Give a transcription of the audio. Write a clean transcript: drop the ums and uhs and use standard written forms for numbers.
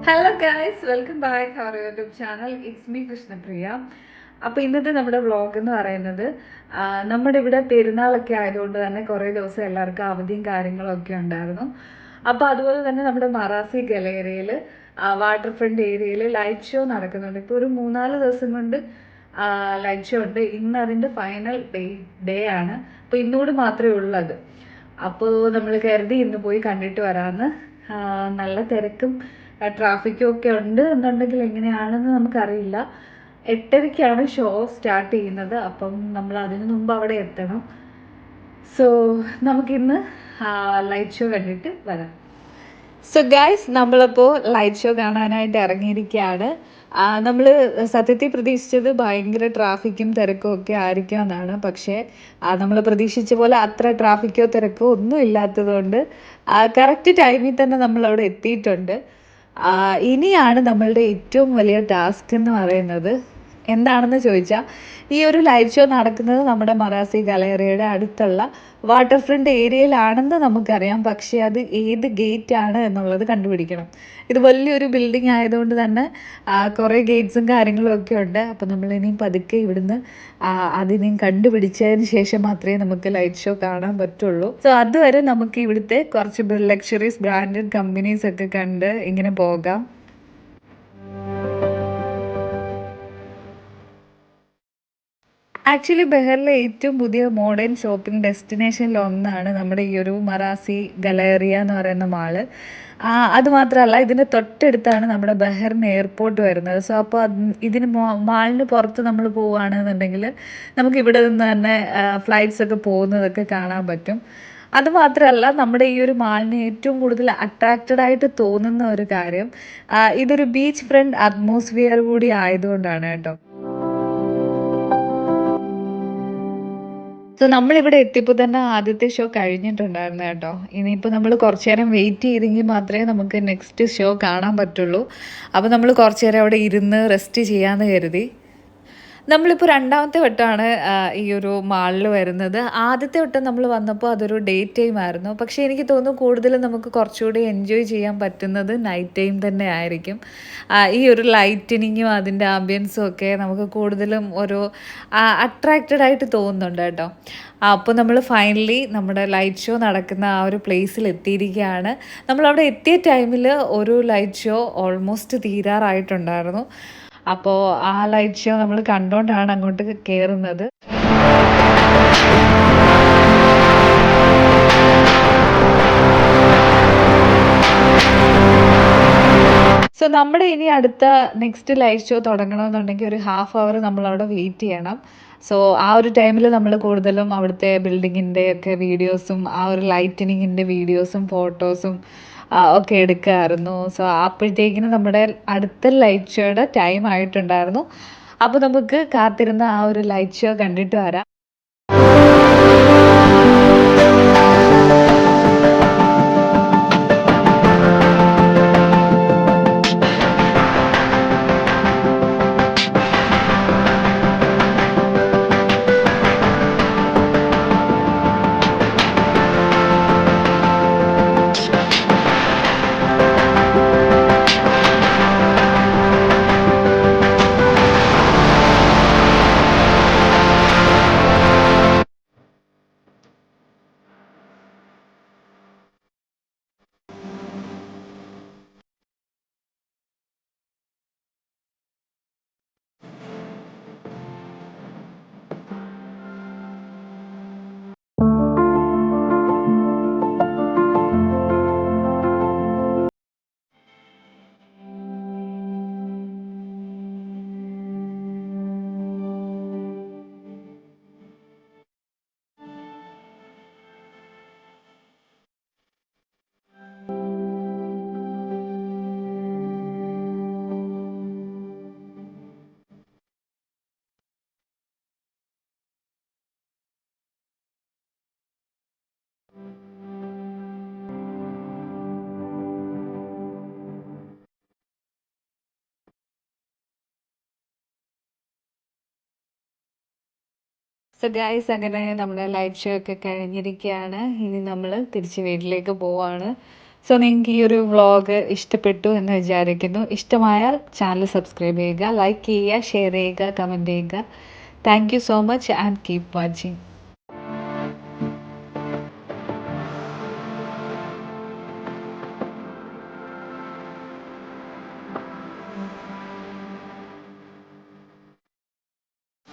Hello guys, welcome back our YouTube channel. It's me Krishnapriya. അപ്പോൾ ഇന്നത്തെ നമ്മുടെ വ്ളോഗ് എന്ന് പറയുന്നത് നമ്മുടെ ഇവിടെ പെരുന്നാളൊക്കെ ആയതുകൊണ്ട് തന്നെ കുറേ ദിവസം എല്ലാവർക്കും അവധിയും കാര്യങ്ങളൊക്കെ ഉണ്ടായിരുന്നു. അപ്പോൾ അതുപോലെ തന്നെ നമ്മുടെ മറാസി ഗലേറിയയിൽ വാട്ടർ ഫ്രണ്ട് ഏരിയയിൽ ലൈറ്റ് ഷോ നടക്കുന്നുണ്ട്. ഇപ്പോൾ ഒരു 3-4 ദിവസം കൊണ്ട് ലൈറ്റ് ഷോ ഉണ്ട്. ഇന്ന് അതിൻ്റെ ഫൈനൽ ഡേ ആണ്. അപ്പോൾ ഇന്നുകൂടി മാത്രമേ ഉള്ളത്. അപ്പോൾ നമ്മൾ കരുതി ഇന്ന് പോയി കണ്ടിട്ട് വരാമെന്ന്. നല്ല തിരക്കും ട്രാഫിക്കും ഒക്കെ ഉണ്ട് എന്നുണ്ടെങ്കിൽ എങ്ങനെയാണെന്ന് നമുക്കറിയില്ല. 8:30ക്കാണ് ഷോ സ്റ്റാർട്ട് ചെയ്യുന്നത്. അപ്പം നമ്മൾ അതിന് മുമ്പ് അവിടെ എത്തണം. സോ നമുക്കിന്ന് ലൈറ്റ് ഷോ കണ്ടിട്ട് വരാം. സോ ഗൈസ്, നമ്മളപ്പോൾ ലൈറ്റ് ഷോ കാണാനായിട്ട് ഇറങ്ങിയിരിക്കുകയാണ്. നമ്മൾ സത്യത്തിൽ പ്രതീക്ഷിച്ചത് ഭയങ്കര ട്രാഫിക്കും തിരക്കും ഒക്കെ ആയിരിക്കും എന്നാണ്. പക്ഷേ നമ്മൾ പ്രതീക്ഷിച്ച പോലെ അത്ര ട്രാഫിക്കോ തിരക്കോ ഒന്നും ഇല്ലാത്തതുകൊണ്ട് കറക്റ്റ് ടൈമിൽ തന്നെ നമ്മളവിടെ എത്തിയിട്ടുണ്ട്. ഇനിയാണ് നമ്മളുടെ ഏറ്റവും വലിയ ടാസ്ക് എന്ന് പറയുന്നത്. എന്താണെന്ന് ചോദിച്ചാൽ, ഈ ഒരു ലൈറ്റ് ഷോ നടക്കുന്നത് നമ്മുടെ മറാസി ഗലേറിയയുടെ അടുത്തുള്ള വാട്ടർ ഫ്രണ്ട് ഏരിയയിലാണെന്ന് നമുക്കറിയാം. പക്ഷേ അത് ഏത് ഗേറ്റ് ആണ് എന്നുള്ളത് കണ്ടുപിടിക്കണം. ഇത് വലിയൊരു ബിൽഡിംഗ് ആയതുകൊണ്ട് തന്നെ കുറേ ഗേറ്റ്സും കാര്യങ്ങളും ഒക്കെ ഉണ്ട്. അപ്പോൾ നമ്മളിനിയും പതുക്കെ ഇവിടുന്ന് അതിനെയും കണ്ടുപിടിച്ചതിന് ശേഷം മാത്രമേ നമുക്ക് ലൈറ്റ് ഷോ കാണാൻ പറ്റുള്ളൂ. സോ അതുവരെ നമുക്ക് ഇവിടുത്തെ കുറച്ച് ലക്ഷറീസ് ബ്രാൻഡഡ് കമ്പനീസ് ഒക്കെ കണ്ട് ഇങ്ങനെ പോകാം. ആക്ച്വലി ബെഹറിലെ ഏറ്റവും പുതിയ മോഡേൺ ഷോപ്പിംഗ് ഡെസ്റ്റിനേഷനിൽ ഒന്നാണ് നമ്മുടെ ഈ ഒരു മറാസി ഗലേറിയ എന്ന് പറയുന്ന മാള്. അതുമാത്രമല്ല, ഇതിൻ്റെ തൊട്ടടുത്താണ് നമ്മുടെ ബെഹറിൻ എയർപോർട്ട് വരുന്നത്. സോ അപ്പോൾ ഇതിന് മാളിന് പുറത്ത് നമ്മൾ പോവുകയാണെന്നുണ്ടെങ്കിൽ നമുക്ക് ഇവിടെ നിന്ന് തന്നെ ഫ്ലൈറ്റ്സ് ഒക്കെ പോകുന്നതൊക്കെ കാണാൻ പറ്റും. അതുമാത്രമല്ല, നമ്മുടെ ഈ ഒരു മാളിന് ഏറ്റവും കൂടുതൽ അട്രാക്റ്റഡ് ആയിട്ട് തോന്നുന്ന ഒരു കാര്യം, ഇതൊരു ബീച്ച് ഫ്രണ്ട് അറ്റ്മോസ്ഫിയർ കൂടി ആയതുകൊണ്ടാണ് കേട്ടോ. സോ നമ്മളിവിടെ എത്തിയപ്പോൾ തന്നെ ആദ്യത്തെ ഷോ കഴിഞ്ഞിട്ടുണ്ടായിരുന്നു കേട്ടോ. ഇനിയിപ്പോൾ നമ്മൾ കുറച്ച് നേരം വെയിറ്റ് ചെയ്തെങ്കിൽ മാത്രമേ നമുക്ക് നെക്സ്റ്റ് ഷോ കാണാൻ പറ്റുള്ളൂ. അപ്പോൾ നമ്മൾ കുറച്ച് നേരം അവിടെ ഇരുന്ന് റെസ്റ്റ് ചെയ്യാമെന്ന് കരുതി. നമ്മളിപ്പോൾ രണ്ടാമത്തെ വട്ടമാണ് ഈ ഒരു മാളിൽ വരുന്നത്. ആദ്യത്തെ വട്ടം നമ്മൾ വന്നപ്പോൾ അതൊരു ഡേ ടൈം ആയിരുന്നു. പക്ഷേ എനിക്ക് തോന്നുന്നു കൂടുതലും നമുക്ക് കുറച്ചുകൂടി എൻജോയ് ചെയ്യാൻ പറ്റുന്നത് നൈറ്റ് ടൈം തന്നെ ആയിരിക്കും. ഈ ഒരു ലൈറ്റനിങ്ങും അതിൻ്റെ ആംബിയൻസും ഒക്കെ നമുക്ക് കൂടുതലും ഒരു അട്രാക്റ്റഡ് ആയിട്ട് തോന്നുന്നുണ്ട് കേട്ടോ. അപ്പോൾ നമ്മൾ ഫൈനലി നമ്മുടെ ലൈറ്റ് ഷോ നടക്കുന്ന ആ ഒരു പ്ലേസിൽ എത്തിയിരിക്കുകയാണ്. നമ്മളവിടെ എത്തിയ ടൈമിൽ ഒരു ലൈറ്റ് ഷോ ഓൾമോസ്റ്റ് തീരാറായിട്ടുണ്ടായിരുന്നു. അപ്പോൾ ആ ലൈറ്റ് ഷോ നമ്മൾ കണ്ടുകൊണ്ടാണ് അങ്ങോട്ട് കയറുന്നത്. സോ നമ്മുടെ ഇനി അടുത്ത നെക്സ്റ്റ് ലൈറ്റ് ഷോ തുടങ്ങണമെന്നുണ്ടെങ്കിൽ ഒരു ഹാഫ് അവർ നമ്മളവിടെ വെയിറ്റ് ചെയ്യണം. സോ ആ ഒരു ടൈമിൽ നമ്മൾ കൂടുതലും അവിടുത്തെ ബിൽഡിങ്ങിൻ്റെ ഒക്കെ വീഡിയോസും ആ ഒരു ലൈറ്റനിങ്ങിൻ്റെ വീഡിയോസും ഫോട്ടോസും ഒക്കെ എടുക്കുമായിരുന്നു. സോ അപ്പോഴത്തേക്കിനും നമ്മുടെ അടുത്ത ലൈറ്റ് ഷോയുടെ ടൈം ആയിട്ടുണ്ടായിരുന്നു. അപ്പോൾ നമുക്ക് കാത്തിരുന്ന ആ ഒരു ലൈറ്റ് ഷോ കണ്ടിട്ട് വരാം. സോ ഗൈസ്, അങ്ങനെ നമ്മുടെ ലൈറ്റ് ഷോ ഒക്കെ കഴിഞ്ഞിരിക്കുകയാണ്. ഇനി നമ്മൾ തിരിച്ച് വീട്ടിലേക്ക് പോവാണ്. സോ നിങ്ങൾക്ക് ഈ ഒരു വ്ളോഗ് ഇഷ്ടപ്പെട്ടു എന്ന് വിചാരിക്കുന്നു. ഇഷ്ടമായാൽ ചാനൽ സബ്സ്ക്രൈബ് ചെയ്യുക, ലൈക്ക് ചെയ്യുക, ഷെയർ ചെയ്യുക, കമൻറ്റ് ചെയ്യുക. Thank you so much and keep watching.